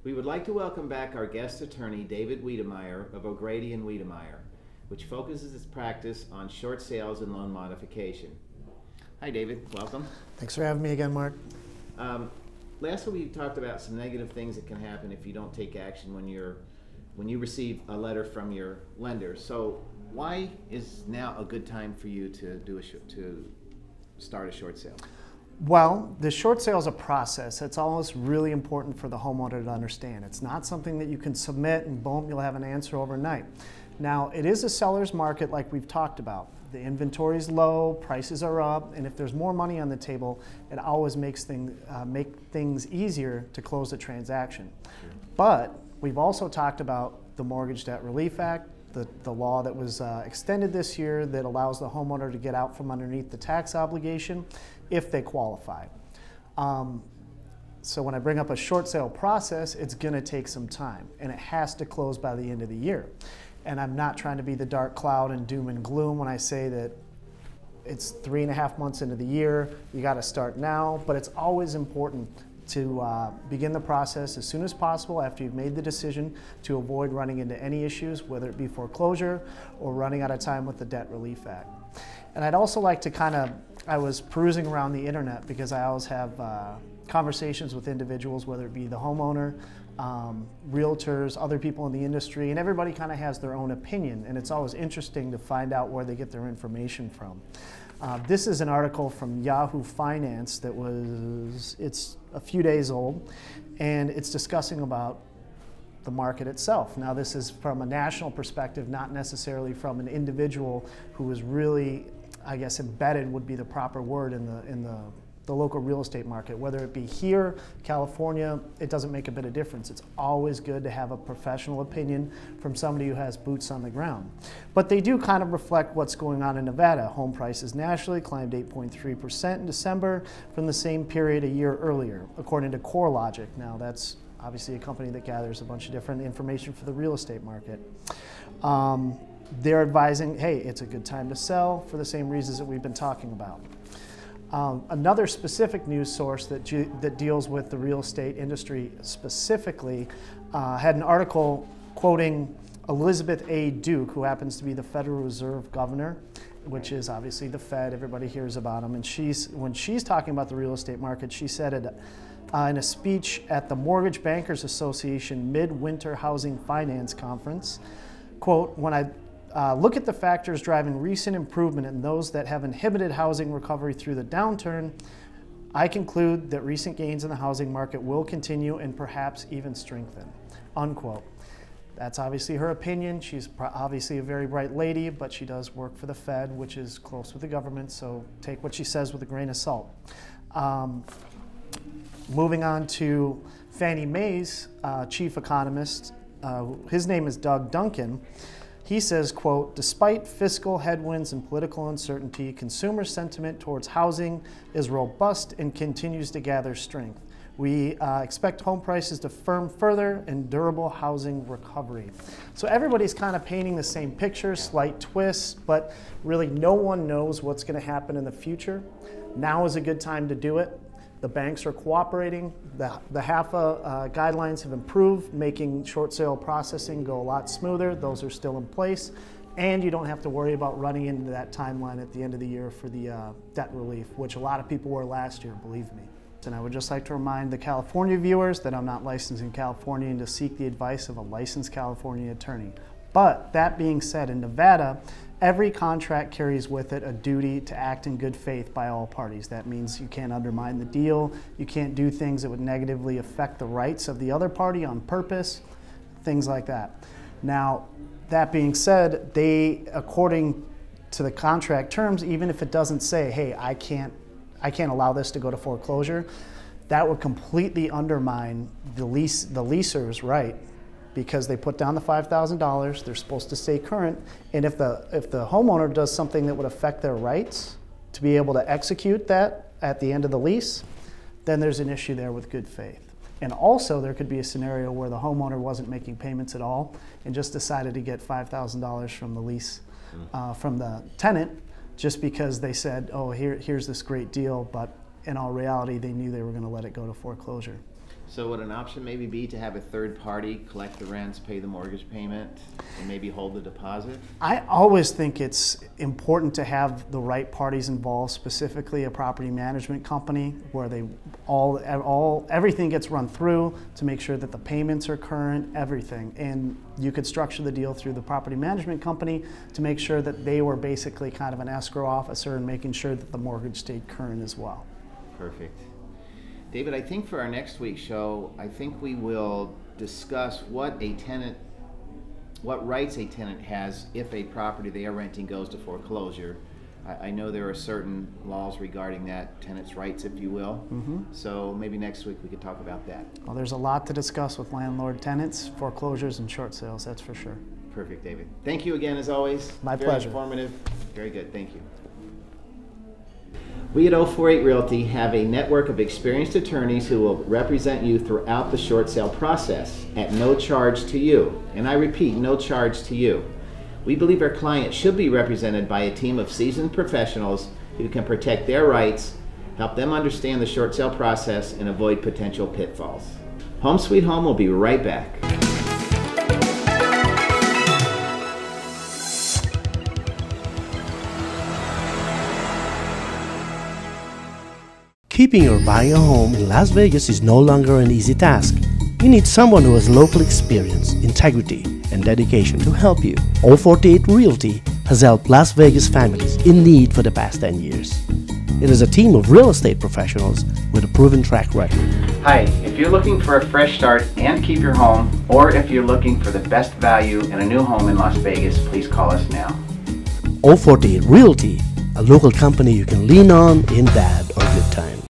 We would like to welcome back our guest attorney, David Wiedemeyer of O'Grady and Wiedemeyer, which focuses its practice on short sales and loan modification. Hi, David. Welcome. Thanks for having me again, Mark. Last week we talked about some negative things that can happen if you don't take action when you receive a letter from your lender. So why is now a good time for you to start a short sale? Well, the short sale is a process. It's always really important for the homeowner to understand. It's not something that you can submit and boom, you'll have an answer overnight. Now, it is a seller's market like we've talked about. The inventory is low, prices are up, and if there's more money on the table, it always makes make things easier to close the transaction. Sure. But we've also talked about the Mortgage Debt Relief Act, the law that was extended this year that allows the homeowner to get out from underneath the tax obligation if they qualify. So when I bring up a short sale process, it's going to take some time, and it has to close by the end of the year. And I'm not trying to be the dark cloud and doom and gloom when I say that it's 3.5 months into the year, you got to start now, but it's always important to begin the process as soon as possible after you've made the decision to avoid running into any issues, whether it be foreclosure or running out of time with the Debt Relief Act. And I'd also like to I was perusing around the internet because I always have conversations with individuals, whether it be the homeowner, realtors, other people in the industry, and everybody kind of has their own opinion, and it's always interesting to find out where they get their information from. This is an article from Yahoo Finance it's a few days old, and it's discussing about the market itself. Now, this is from a national perspective, not necessarily from an individual who is really, I guess, embedded would be the proper word in the local real estate market. Whether it be here, California, it doesn't make a bit of difference. It's always good to have a professional opinion from somebody who has boots on the ground. But they do kind of reflect what's going on in Nevada. Home prices nationally climbed 8.3% in December from the same period a year earlier, according to CoreLogic. Now, that's obviously a company that gathers a bunch of different information for the real estate market. They're advising, hey, it's a good time to sell for the same reasons that we've been talking about. Another specific news source that deals with the real estate industry specifically had an article quoting Elizabeth A. Duke, who happens to be the Federal Reserve Governor, which is obviously the Fed. Everybody hears about them. And when she's talking about the real estate market, she said it in a speech at the Mortgage Bankers Association Midwinter Housing Finance Conference, quote, "When I look at the factors driving recent improvement and those that have inhibited housing recovery through the downturn, I conclude that recent gains in the housing market will continue and perhaps even strengthen," unquote. That's obviously her opinion. She's obviously a very bright lady, but she does work for the Fed, which is close with the government, so take what she says with a grain of salt. Moving on to Fannie Mae's chief economist, his name is Doug Duncan. He says, quote, "Despite fiscal headwinds and political uncertainty, consumer sentiment towards housing is robust and continues to gather strength. We expect home prices to firm further and durable housing recovery." So everybody's kind of painting the same picture, slight twists, but really no one knows what's going to happen in the future. Now is a good time to do it. The banks are cooperating. The HAFA guidelines have improved, making short sale processing go a lot smoother. Those are still in place. And you don't have to worry about running into that timeline at the end of the year for the debt relief, which a lot of people were last year, believe me. And I would just like to remind the California viewers that I'm not licensed in California and to seek the advice of a licensed California attorney. But that being said, in Nevada, every contract carries with it a duty to act in good faith by all parties. That means you can't undermine the deal, you can't do things that would negatively affect the rights of the other party on purpose, things like that. Now, that being said, they, according to the contract terms, even if it doesn't say, hey, I can't allow this to go to foreclosure, that would completely undermine the leaser's right, because they put down the $5,000, they're supposed to stay current, and if the homeowner does something that would affect their rights to be able to execute that at the end of the lease, then there's an issue there with good faith. And also there could be a scenario where the homeowner wasn't making payments at all and just decided to get $5,000 from the lease, from the tenant, just because they said, oh, here's this great deal, but in all reality they knew they were going to let it go to foreclosure. So would an option maybe be to have a third party collect the rents, pay the mortgage payment, and maybe hold the deposit? I always think it's important to have the right parties involved, specifically a property management company where they everything gets run through to make sure that the payments are current, everything. And you could structure the deal through the property management company to make sure that they were basically kind of an escrow officer and making sure that the mortgage stayed current as well. Perfect. David, I think for our next week's show, I think we will discuss what rights a tenant has if a property they are renting goes to foreclosure. I know there are certain laws regarding that, tenants' rights, if you will. So maybe next week we could talk about that. Well, there's a lot to discuss with landlord-tenants, foreclosures, and short sales, that's for sure. Perfect, David. Thank you again, as always. My Very pleasure. Informative. Very good. Thank you. We at 048 Realty have a network of experienced attorneys who will represent you throughout the short sale process at no charge to you. And I repeat, no charge to you. We believe our clients should be represented by a team of seasoned professionals who can protect their rights, help them understand the short sale process, and avoid potential pitfalls. Home Sweet Home will be right back. Keeping or buying a home in Las Vegas is no longer an easy task. You need someone who has local experience, integrity, and dedication to help you. 048 Realty has helped Las Vegas families in need for the past 10 years. It is a team of real estate professionals with a proven track record. Hi, if you're looking for a fresh start and keep your home, or if you're looking for the best value in a new home in Las Vegas, please call us now. 048 Realty, a local company you can lean on in bad or good times.